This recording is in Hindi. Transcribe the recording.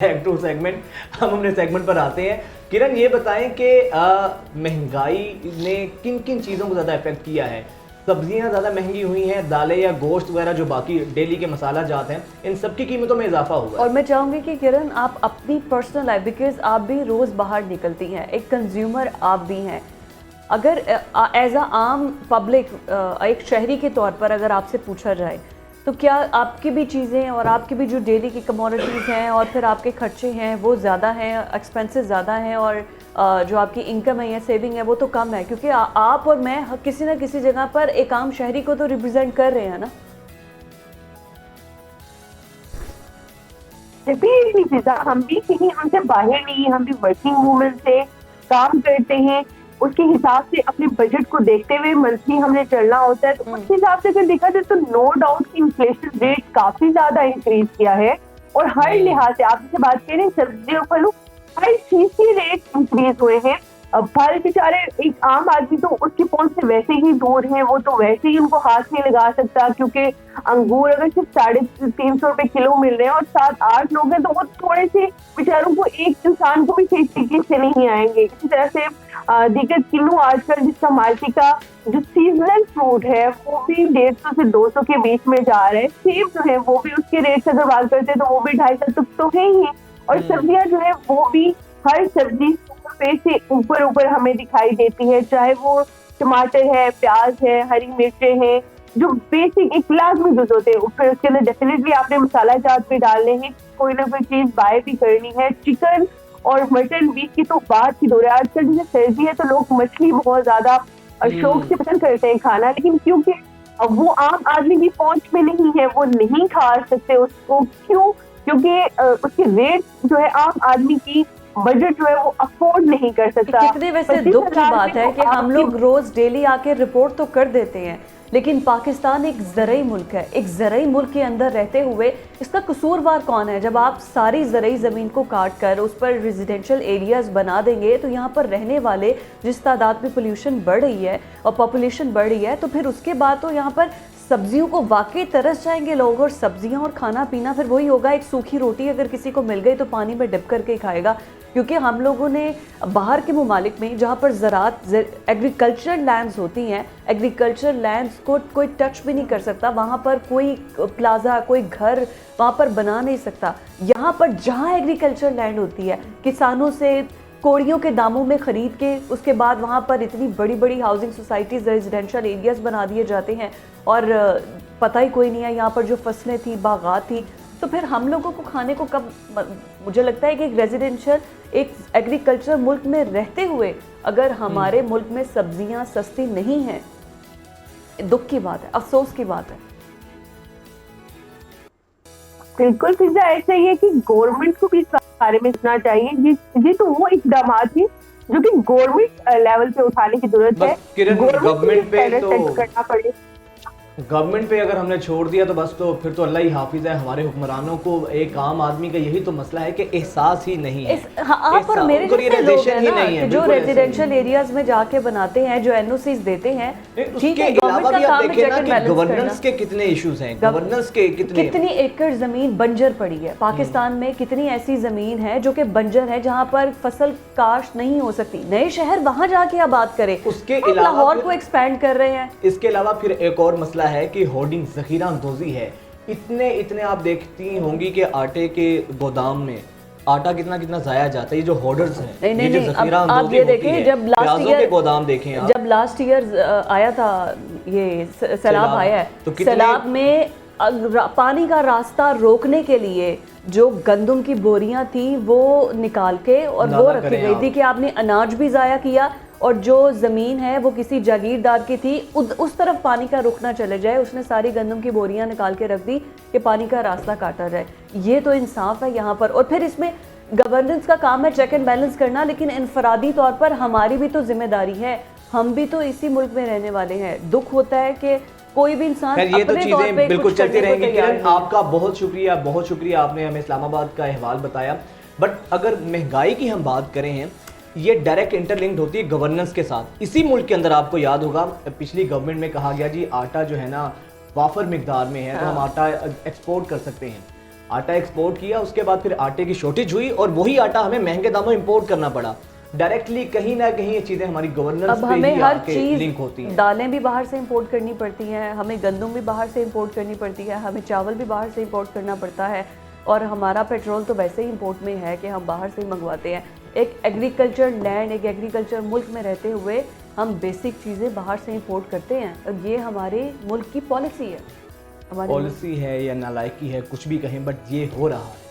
Back to segment. हम अपने सेगमेंट पर आते हैं। किरण, ये बताएं कि महंगाई ने किन किन चीज़ों को ज़्यादा इफेक्ट किया है? सब्जियां ज़्यादा महंगी हुई हैं, दालें या गोश्त वगैरह जो बाकी डेली के मसाला जाते हैं, इन सब की कीमतों में इजाफा हुआ और है। मैं चाहूँगी कि किरण आप अपनी पर्सनल लाइफ, बिकॉज आप भी रोज़ बाहर निकलती हैं, एक कंज्यूमर आप भी हैं। अगर एज अ आम पब्लिक, एक शहरी के तौर पर अगर आपसे पूछा जाए तो क्या आपकी भी चीज़ें और आपकी भी जो डेली की कमोडिटीज़ हैं और फिर आपके खर्चे हैं वो ज़्यादा हैं, एक्सपेंसेस ज़्यादा हैं, और जो आपकी इनकम है या सेविंग है वो तो कम है, क्योंकि आप और मैं किसी ना किसी जगह पर एक आम शहरी को तो रिप्रेजेंट कर रहे हैं ना। डेफिनेटली फिजा, हम भी कहीं हमसे बाहर नहीं, हम भी वर्किंग वूमेन से काम करते हैं। उसके हिसाब से अपने बजट को देखते हुए मंथली हमने चलना होता है। तो उस हिसाब से अगर देखा जाए तो नो डाउट की इन्फ्लेशन रेट काफी ज्यादा इंक्रीज किया है, और हर लिहाज से आप जैसे बात करें सब्जियों फलों, हर चीज के रेट इंक्रीज हुए हैं। अब फल बेचारे एक आम आदमी तो उसके पहुंच से वैसे ही दूर है, वो तो वैसे ही उनको हाथ नहीं लगा सकता, क्योंकि अंगूर अगर सिर्फ 350 रुपए किलो मिल रहे हैं और 7-8 लोग हैं तो वो थोड़े से बेचारों को, एक इंसान को भी सही तरीके से नहीं आएंगे। इसी तरह से दीगर किन्नू आजकल जिसका मार्केट का जो सीजनल फ्रूट है वो भी 150 से 200 के बीच में जा रहे हैं। सेब जो है वो भी उसके रेट से अगर बात करते हैं तो वो भी 250 तक तो है ही, और सब्जियां जो है वो भी हर सब्जी पे से ऊपर ऊपर हमें दिखाई देती है, चाहे वो टमाटर है, प्याज है, हरी मिर्चें हैं, जो बेसिक एक लाजमी जुज होते हैं। फिर उसके अंदर डेफिनेटली आपने मसाला जात पे डालने हैं, कोई ना कोई चीज बाय भी करनी है। चिकन और मटन बीफ की तो बात ही दो रहे। आजकल जैसे सर्दी है तो लोग मछली बहुत ज्यादा शौक से पसंद करते हैं खाना, लेकिन क्योंकि अब वो आम आदमी की पहुंच में नहीं है, वो नहीं खा सकते उसको। क्यों? क्योंकि उसके रेट जो है आम आदमी की बजट जो है वो अफोर्ड नहीं कर सकता। कितने वैसे दुख की बात है कि हम लोग रोज डेली आके रिपोर्ट तो कर देते हैं, लेकिन पाकिस्तान एक ज़रई मुल्क है। एक ज़रई मुल्क के अंदर रहते हुए इसका कसूरवार कौन है? जब आप सारी ज़रई ज़मीन को काट कर उस पर रेजिडेंशियल एरियाज़ बना देंगे तो यहाँ पर रहने वाले जिस तादाद में पोल्यूशन बढ़ रही है और पॉपुलेशन बढ़ रही है, तो फिर उसके बाद तो यहाँ पर सब्जियों को वाकई तरस जाएंगे लोग, और सब्जियां और खाना पीना फिर वही होगा। एक सूखी रोटी अगर किसी को मिल गई तो पानी में डिप करके खाएगा, क्योंकि हम लोगों ने बाहर के ममालिक में जहाँ पर ज़रात एग्रीकल्चर लैंड्स होती हैं, एग्रीकल्चर लैंड्स को कोई टच भी नहीं कर सकता, वहाँ पर कोई प्लाजा, कोई घर वहाँ पर बना नहीं सकता। यहाँ पर जहाँ एग्रीकल्चर लैंड होती है, किसानों से कोड़ियों के दामों में ख़रीद के उसके बाद वहाँ पर इतनी बड़ी बड़ी हाउसिंग सोसाइटीज़, रेजिडेंशियल एरियाज़ बना दिए जाते हैं, और पता ही कोई नहीं है यहाँ पर जो फसलें थी, बागात थी। तो फिर हम लोगों को खाने को कब, मुझे लगता है कि एक रेजिडेंशियल, एक एग्रीकल्चर मुल्क में रहते हुए अगर हमारे मुल्क में सब्जियां सस्ती नहीं हैं, दुख की बात है, अफसोस की बात है। बिल्कुल फिजा, ऐसा ही है कि गवर्नमेंट को भी इस बारे में सोचना चाहिए। ये तो वो इकदाम है जो कि गवर्नमेंट लेवल पे उठाने की जरूरत है। गवर्नमेंट पे तो करना पड़े। गवर्नमेंट पे अगर हमने छोड़ दिया तो बस, तो फिर तो अल्लाह ही हाफिज है। हमारे हुक्मरानों को, एक आम आदमी का यही तो मसला है कि एहसास ही नहीं है। आप और मेरे जैसे लोग हैं ना कि जो रेजिडेंशियल एरियाज में जाके बनाते हैं, जो एनओसीज देते हैं, ठीक है, गवर्नमेंट का काम है चेक एंड बैलेंस गवर्नेंस के कितने इश्यूज हैं, गवर्नेंस के कितनी एकड़ जमीन बंजर पड़ी है पाकिस्तान में, कितनी ऐसी जमीन है जो कि बंजर है जहाँ पर फसल काश्त नहीं हो सकती। नए शहर वहाँ जाके आबाद करें, उसके अलावा लाहौर को एक्सपैंड कर रहे हैं। इसके अलावा फिर एक और मसला है कि होर्डिंग, ज़ख़ीरा अंदोज़ी है। इतने आप देखती होंगी कि आटे के गोदाम में आटा कितना ज़ाया जाता है। ये जो होर्डर्स हैं, नहीं, जो ज़ख़ीरा अंदोज़ी आप ये देखें, जब लास्ट ईयर गोदाम देखें आप, जब लास्ट ईयर आया था, ये सैलाब आया है, तो सैलाब में पानी का रास्ता रोकने के लिए जो गंदम की बोरियां थी वो निकाल के और वो रखी गई थी कि आपने अनाज भी ज़ाया किया, और जो ज़मीन है वो किसी जागीरदार की थी, उस तरफ पानी का रुख ना चले जाए, उसने सारी गंदम की बोरियां निकाल के रख दी कि पानी का रास्ता काटा जाए। ये तो इंसाफ है यहाँ पर। और फिर इसमें गवर्नेंस का काम है चेक एंड बैलेंस करना, लेकिन इनफरादी तौर पर हमारी भी तो जिम्मेदारी है। हम भी तो इसी मुल्क में रहने वाले हैं। दुख होता है कि कोई भी इंसान ये तो चीज़ें बिल्कुल चलती रहेंगी। किरण, आपका बहुत शुक्रिया, आपने हमें इस्लामाबाद का अहवाल बताया। बट अगर महंगाई की हम बात करें हैं, ये डायरेक्ट इंटरलिंक्ड होती है गवर्नेंस के साथ। इसी मुल्क के अंदर आपको याद होगा पिछली गवर्नमेंट में कहा गया जी आटा जो है ना वाफर मिकदार में है, तो हम आटा एक्सपोर्ट कर सकते हैं। आटा एक्सपोर्ट किया, उसके बाद फिर आटे की शॉर्टेज हुई और वही आटा हमें महंगे दामों इंपोर्ट करना पड़ा। डायरेक्टली कहीं ना कहीं ये चीजें हमारी गवर्नेंस अब पे हमें ही हर आके चीज, लिंक होती हैं। दालें भी बाहर से इंपोर्ट करनी पड़ती हैं, हमें गंदम भी बाहर से इंपोर्ट करनी पड़ती है, हमें चावल भी बाहर से इंपोर्ट करना पड़ता है, और हमारा पेट्रोल तो वैसे ही इंपोर्ट में है कि हम बाहर से ही मंगवाते हैं। एक एग्रीकल्चर लैंड, एक एग्रीकल्चर मुल्क में रहते हुए हम बेसिक चीज़ें बाहर से इंपोर्ट करते हैं, और ये हमारे मुल्क की पॉलिसी है। हमारे पॉलिसी है या नालायकी है, कुछ भी कहें, बट ये हो रहा है।